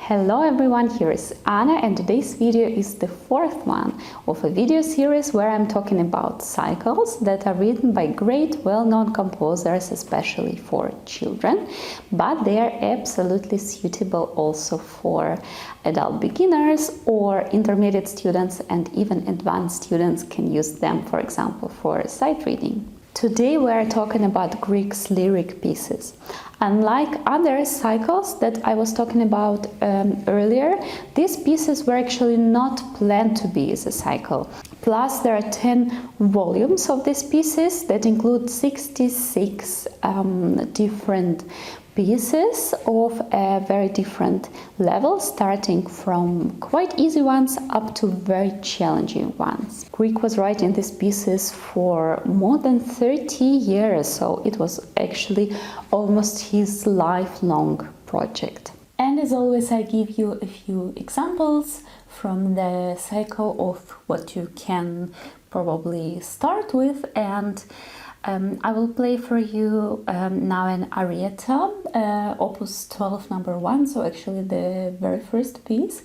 Hello everyone, here is Anna and today's video is the fourth one of a video series where I'm talking about cycles that are written by great well-known composers, especially for children, but they are absolutely suitable also for adult beginners or intermediate students, and even advanced students can use them, for example, for sight reading. Today we are talking about Grieg's lyric pieces. Unlike other cycles that I was talking about earlier, these pieces were actually not planned to be as a cycle. Plus, there are 10 volumes of these pieces that include 66 different pieces of a very different level, starting from quite easy ones up to very challenging ones. Grieg was writing these pieces for more than 30 years, so it was actually almost his lifelong project. And as always, I give you a few examples from the cycle of what you can probably start with, and I will play for you now an Arietta, opus 12 number 1, so actually the very first piece.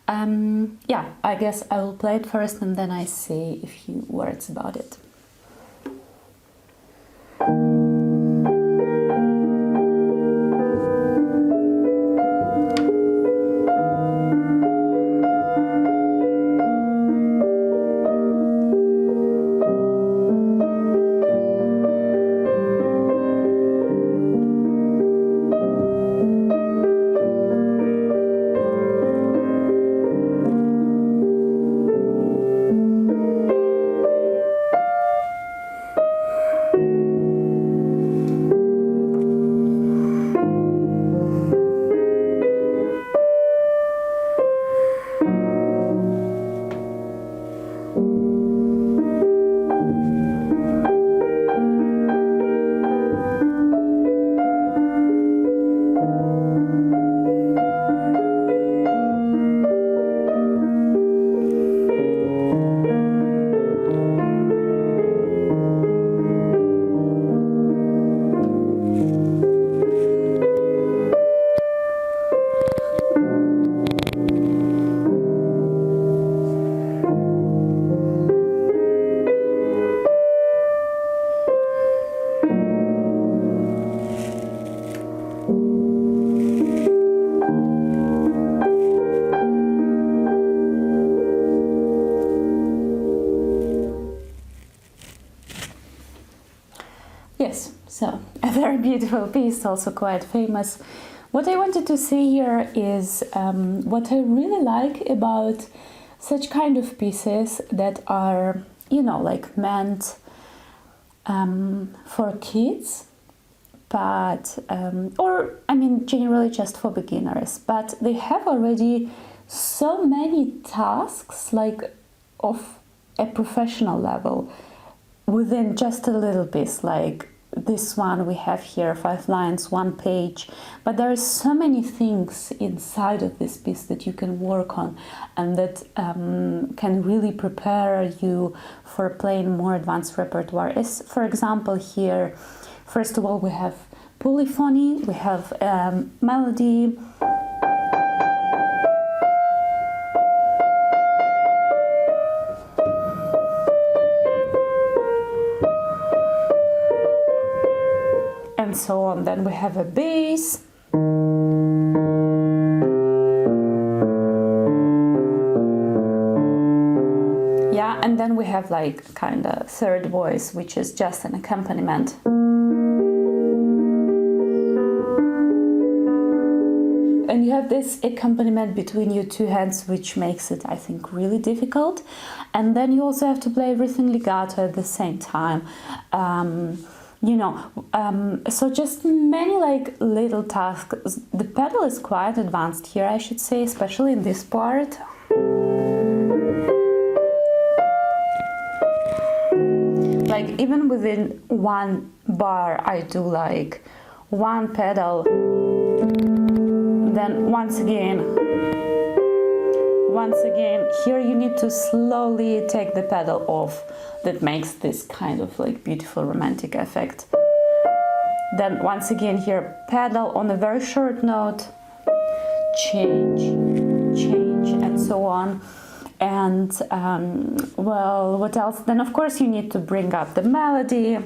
Yeah, I guess I will play it first and then I say a few words about it. Yes, so a very beautiful piece, also quite famous. What I wanted to say here is what I really like about such kind of pieces that are, like meant for kids, but, generally just for beginners, but they have already so many tasks, like of a professional level, within just a little piece, like this one we have here, 5 lines, 1 page, but there are so many things inside of this piece that you can work on and that can really prepare you for playing more advanced repertoire. As for example here, first of all, we have polyphony, we have melody, and so on. Then we have a bass, yeah, and then we have like kind of third voice, which is just an accompaniment. And you have this accompaniment between your two hands, which makes it, I think, really difficult. And then you also have to play everything legato at the same time. So just many like little tasks. The pedal is quite advanced here, I should say, especially in this part. Like even within one bar, I do like one pedal, then once again, here you need to slowly take the pedal off. That makes this kind of like beautiful romantic effect. Then once again here, pedal on a very short note, change, and so on. And well, what else? Then of course you need to bring up the melody.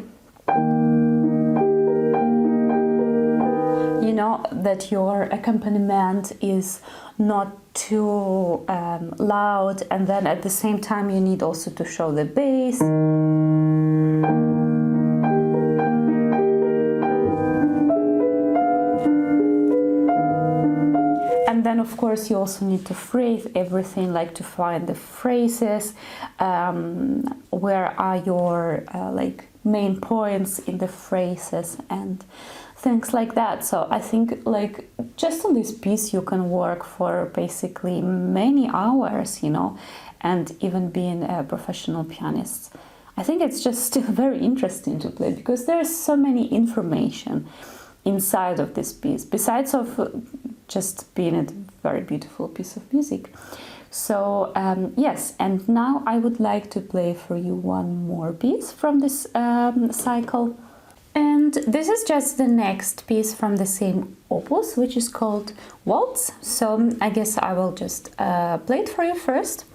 You know, that your accompaniment is not too loud, and then at the same time you need also to show the bass. And then of course you also need to phrase everything, like to find the phrases, where are your like main points in the phrases and things like that. So I think like just on this piece you can work for basically many hours, you know, and even being a professional pianist. I think it's just still very interesting to play because there's so many information inside of this piece, besides of just being a very beautiful piece of music. So yes, and now I would like to play for you one more piece from this cycle. And this is just the next piece from the same opus, which is called Waltz. So I guess I will just play it for you first.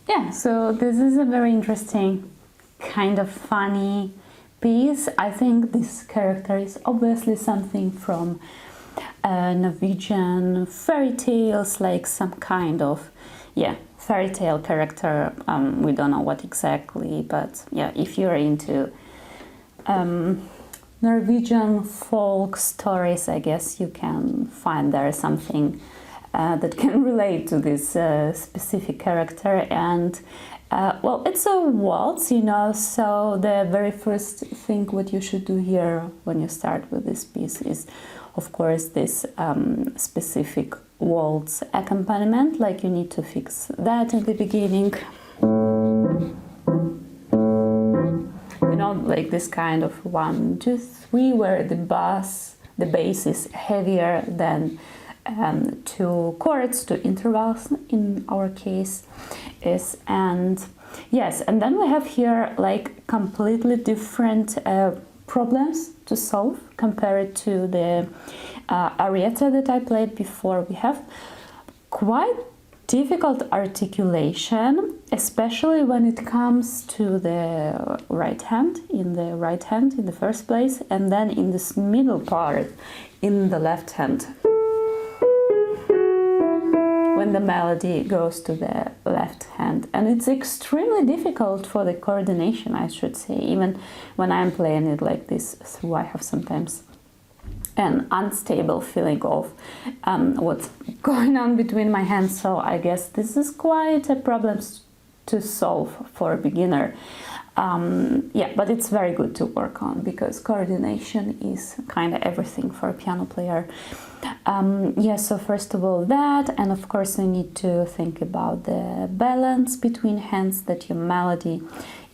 Yeah, so this is a very interesting, kind of funny piece. I think this character is obviously something from Norwegian fairy tales, like some kind of, yeah, fairy tale character. We don't know what exactly, but yeah, if you're into Norwegian folk stories, I guess you can find there something that can relate to this specific character. And well, it's a waltz, you know, so the very first thing what you should do here when you start with this piece is, of course, this specific waltz accompaniment. Like, you need to fix that in the beginning. You know, like this kind of 1, 2, 3, where the bass is heavier than 2 chords, 2 intervals in our case is. And yes, and then we have here like completely different problems to solve compared to the Arietta that I played before. We have quite difficult articulation, especially when it comes to the right hand in the first place, and then in this middle part in the left hand. when the melody goes to the left hand. And it's extremely difficult for the coordination, I should say. Even when I'm playing it like this through, I have sometimes an unstable feeling of what's going on between my hands. So I guess this is quite a problem to solve for a beginner. Yeah, but it's very good to work on, because coordination is kind of everything for a piano player. Yeah, so first of all that, and of course you need to think about the balance between hands, that your melody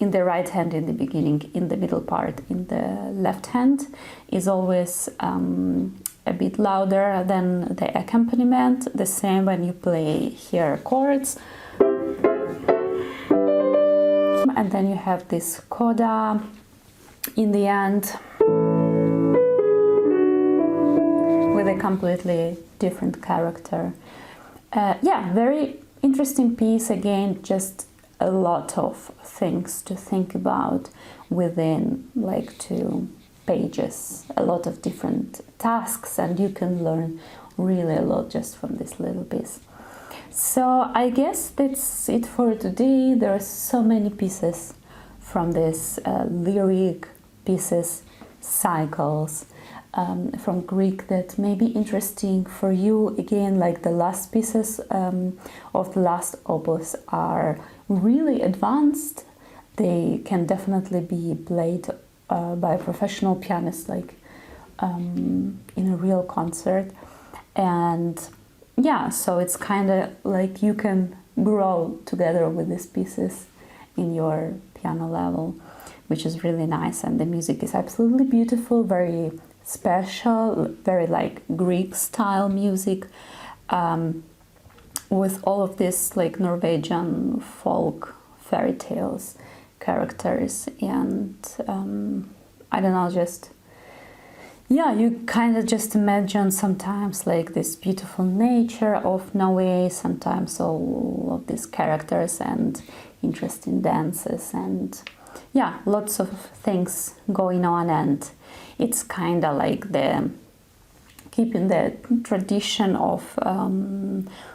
in the right hand in the beginning, in the middle part in the left hand, is always a bit louder than the accompaniment. The same when you play here chords. And then you have this coda in the end with a completely different character. Yeah, very interesting piece. Again, just a lot of things to think about within like 2 pages. A lot of different tasks, and you can learn really a lot just from this little piece. So I guess that's it for today. There are so many pieces from this lyric pieces, cycles from Grieg that may be interesting for you. Again, like the last pieces of the last opus are really advanced. They can definitely be played by a professional pianist, like in a real concert. And yeah, so it's kind of like you can grow together with these pieces in your piano level, which is really nice. And the music is absolutely beautiful, very special, very like Greek style music, with all of this like Norwegian folk fairy tales characters. And I don't know, just yeah, you kind of just imagine sometimes like this beautiful nature of Norway, sometimes all of these characters and interesting dances, and yeah, lots of things going on. And it's kind of like the keeping the tradition of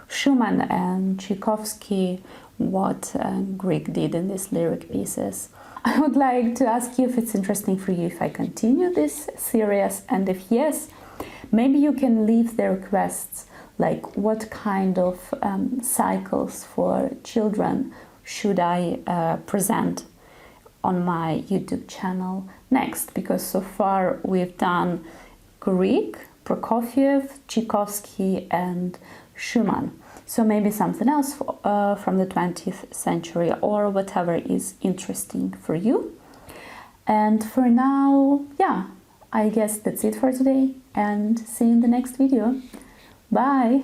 Schumann and Tchaikovsky, what Grieg did in these lyric pieces. I would like to ask you if it's interesting for you if I continue this series, and if yes, maybe you can leave the requests, like what kind of cycles for children should I present on my YouTube channel next, because so far we've done Grieg, Prokofiev, Tchaikovsky and Schumann. So maybe something else from the 20th century, or whatever is interesting for you. And for now, yeah, I guess that's it for today, and see you in the next video. Bye!